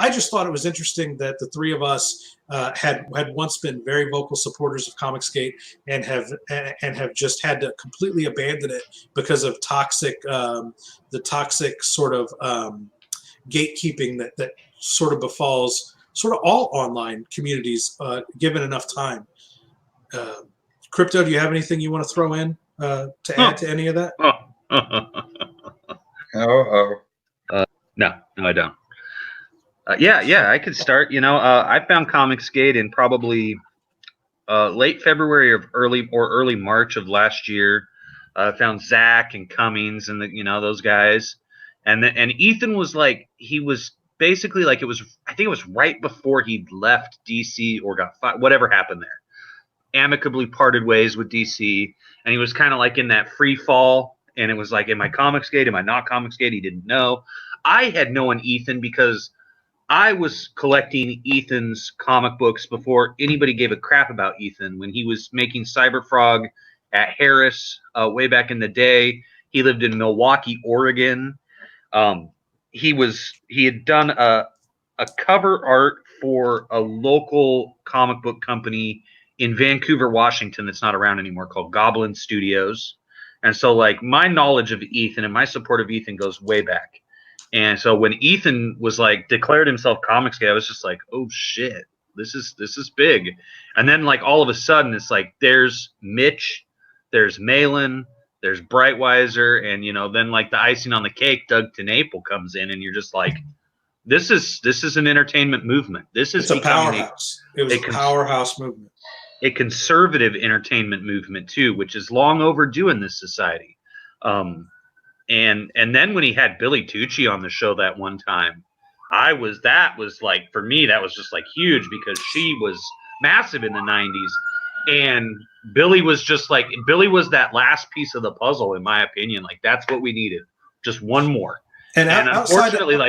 I just thought it was interesting that the three of us had once been very vocal supporters of Comicsgate and have just had to completely abandon it because of the toxic sort of gatekeeping that sort of befalls sort of all online communities given enough time. Crypto, do you have anything you want to throw in to add to any of that? No, I don't. Yeah, I could start. I found Comicsgate in probably late February or early March of last year. I found Zach and Cummings and those guys, and Ethan was like, he was basically like, I think it was right before he left DC or got fired, whatever happened there. Amicably parted ways with DC, and he was kind of like in that free fall. And it was like, am I Comicsgate? Am I not Comicsgate? He didn't know. I had known Ethan because I was collecting Ethan's comic books before anybody gave a crap about Ethan, when he was making Cyberfrog at Harris way back in the day. He lived in Milwaukee, Oregon. He had done a cover art for a local comic book company in Vancouver, Washington, that's not around anymore, called Goblin Studios. And so, like, my knowledge of Ethan and my support of Ethan goes way back. And so when Ethan was like declared himself Comicsgate, I was just like, oh shit, this is big. And then like all of a sudden it's like, there's Mitch, there's Malin, there's Brightweiser, and then like the icing on the cake, Doug TenNapel comes in, and you're just like, this is an entertainment movement. It's a powerhouse. It was a powerhouse movement. A conservative entertainment movement too, which is long overdue in this society. And then when he had Billy Tucci on the show that one time, that was like, for me, that was just like huge, because she was massive in the 90s. And Billy was that last piece of the puzzle, in my opinion. Like, that's what we needed. Just one more. And unfortunately,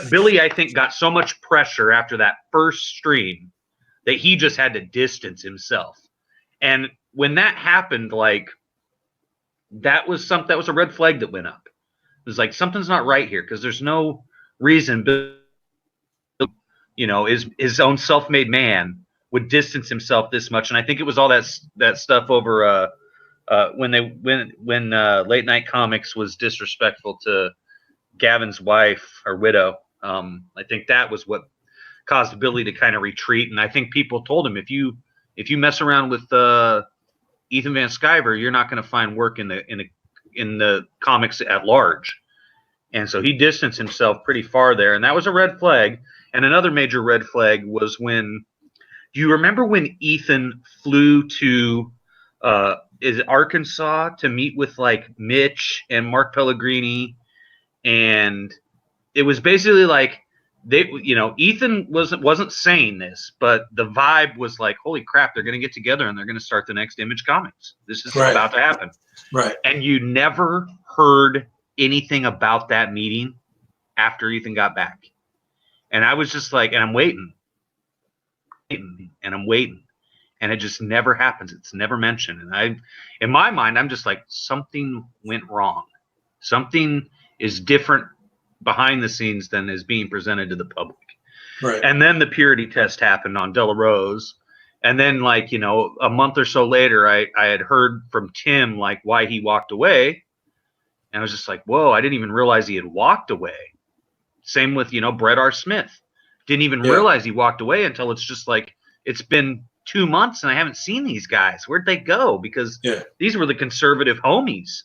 Billy, I think, got so much pressure after that first stream that he just had to distance himself. And when that happened, like, that was a red flag that went up. It was like, something's not right here, because there's no reason, his own self-made man would distance himself this much. And I think it was all that stuff over when Late Night Comics was disrespectful to Gavin's wife or widow. I think that was what caused Billy to kind of retreat. And I think people told him, if you mess around with Ethan Van Sciver, you're not going to find work in the comics at large. And so he distanced himself pretty far there, and that was a red flag. And another major red flag was do you remember when Ethan flew to Arkansas to meet with like Mitch and Mark Pellegrini? And it was basically like, Ethan wasn't saying this, but the vibe was like, holy crap, they're going to get together and they're going to start the next Image Comics. This is about to happen. Right. And you never heard anything about that meeting after Ethan got back. And I was just like, and I'm waiting. And I'm waiting. And it just never happens. It's never mentioned. And in my mind, I'm just like, something went wrong. Something is different behind the scenes than is being presented to the public. Right. And then the purity test happened on De La Rose. And then, like, a month or so later, I had heard from Tim, like, why he walked away. And I was just like, whoa, I didn't even realize he had walked away. Same with, Brett R. Smith. Didn't even realize he walked away until it's just like, it's been 2 months and I haven't seen these guys. Where'd they go? Because these were the conservative homies.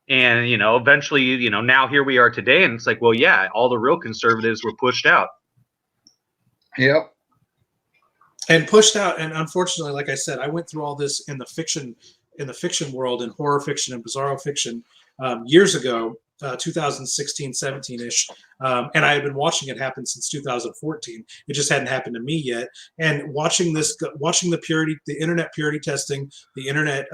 And, eventually, now here we are today. And it's like, well, yeah, all the real conservatives were pushed out. Yep. And pushed out. And unfortunately, like I said, I went through all this in the fiction world, in horror fiction and bizarro fiction years ago, 2016, 17-ish. And I had been watching it happen since 2014. It just hadn't happened to me yet. And watching the internet purity testing, the internet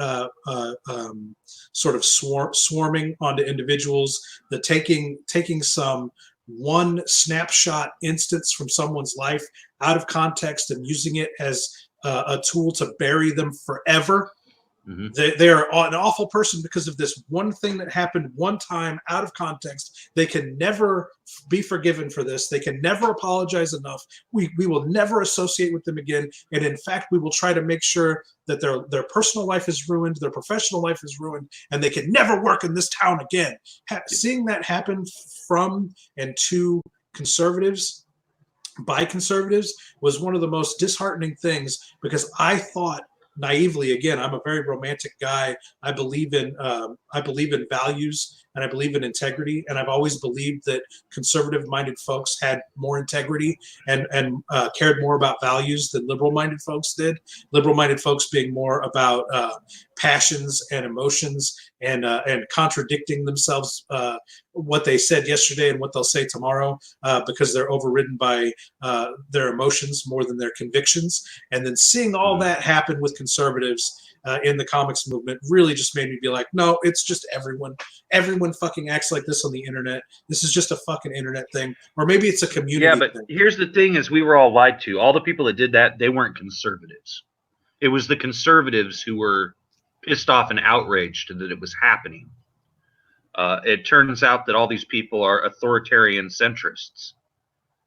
sort of swarming onto individuals, the taking some one snapshot instance from someone's life out of context and using it as a tool to bury them forever. Mhm. They are an awful person because of this one thing that happened one time out of context. They can never be forgiven for this. They can never apologize enough. We will never associate with them again. And in fact, we will try to make sure that their personal life is ruined, their professional life is ruined, and they can never work in this town again. Seeing that happen from and to conservatives by conservatives was one of the most disheartening things, because I thought naively, again, I'm a very romantic guy. I believe in values, and I believe in integrity, and I've always believed that conservative-minded folks had more integrity and cared more about values than liberal-minded folks did. Liberal-minded folks being more about passions and emotions and contradicting themselves, what they said yesterday and what they'll say tomorrow, because they're overridden by their emotions more than their convictions. And then seeing all that happen with conservatives in the comics movement really just made me be like, no, it's just everyone. Everyone fucking acts like this on the internet. This is just a fucking internet thing. Or maybe it's a community Yeah, but thing. here's the thing: is we were all lied to. All the people that did that, they weren't conservatives. It was the conservatives who were pissed off and outraged that it was happening. It turns out that all these people are authoritarian centrists,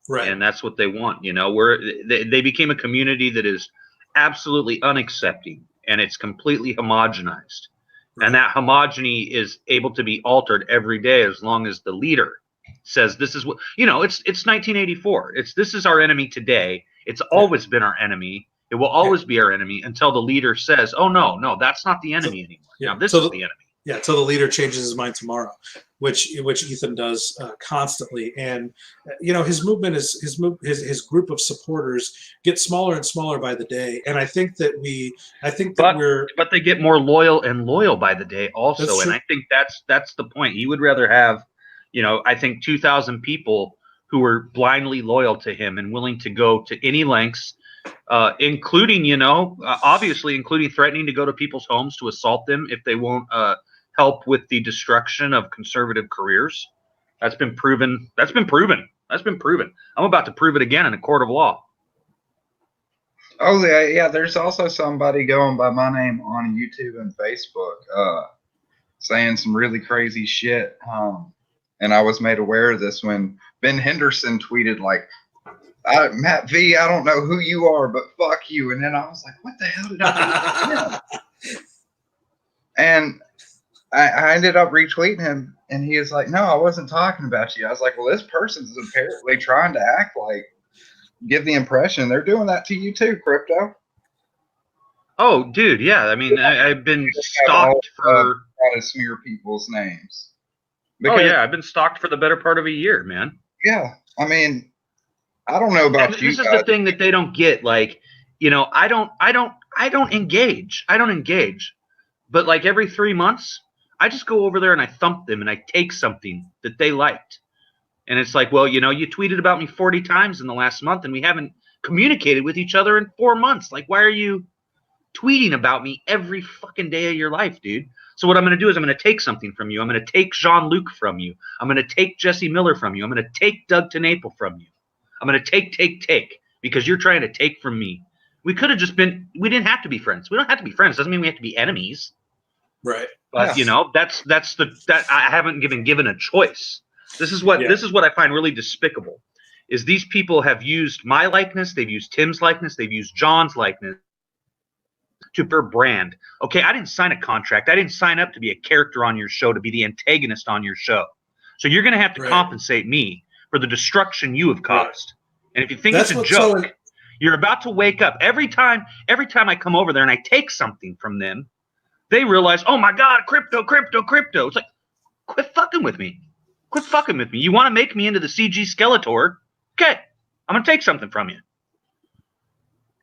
Right. and that's what they want. You know, where they became a community that is absolutely unaccepting, and it's completely homogenized. Right. And that homogeny is able to be altered every day as long as the leader says this is what, you know, it's 1984. This is our enemy today. It's always been our enemy. It will always be our enemy until the leader says, oh no, that's not the enemy anymore. Now this is the enemy. Yeah, until the leader changes his mind tomorrow, which Ethan does constantly. And you know, his movement is his group of supporters get smaller and smaller by the day. And I think that but they get more loyal by the day also. And I think that's the point. He would rather have, you know, I think 2,000 people who are blindly loyal to him and willing to go to any lengths, including, you know, obviously including threatening to go to people's homes to assault them if they won't help with the destruction of conservative careers. That's been proven. I'm about to prove it again in a court of law. Oh yeah. There's also somebody going by my name on YouTube and Facebook, saying some really crazy shit. And I was made aware of this when Ben Henderson tweeted like, Matt V, I don't know who you are, but fuck you. And then I was like, what the hell did I do? And I ended up retweeting him, and he was like, no, I wasn't talking about you. I was like, well, this person's apparently trying to act like, give the impression they're doing that to you too, Crypto. Oh, dude, yeah. I mean, I've been stalked for trying to smear people's names. Because, I've been stalked for the better part of a year, man. Yeah, I mean, I don't know about you. This is the thing that they don't get. Like, you know, I don't engage. But like every 3 months, I just go over there and I thump them and I take something that they liked. And it's like, well, you know, you tweeted about me 40 times in the last month and we haven't communicated with each other in 4 months. Like, why are you tweeting about me every fucking day of your life, dude? So what I'm going to do is I'm going to take something from you. I'm going to take Jean-Luc from you. I'm going to take Jesse Miller from you. I'm going to take Doug TenNapel from you. I'm going to take because you're trying to take from me. We could have just been, we didn't have to be friends. We don't have to be friends. Doesn't mean we have to be enemies. Right. But you know, that I haven't been given a choice. This is what I find really despicable, is these people have used my likeness, they've used Tim's likeness, they've used John's likeness to their brand. Okay, I didn't sign a contract. I didn't sign up to be a character on your show, to be the antagonist on your show. So you're going to have to compensate me for the destruction you have caused. And if you think it's a joke, you're about to wake up. Every time I come over there and I take something from them, they realize, oh my God, crypto. It's like, quit fucking with me. You want to make me into the CG Skeletor? Okay, I'm going to take something from you.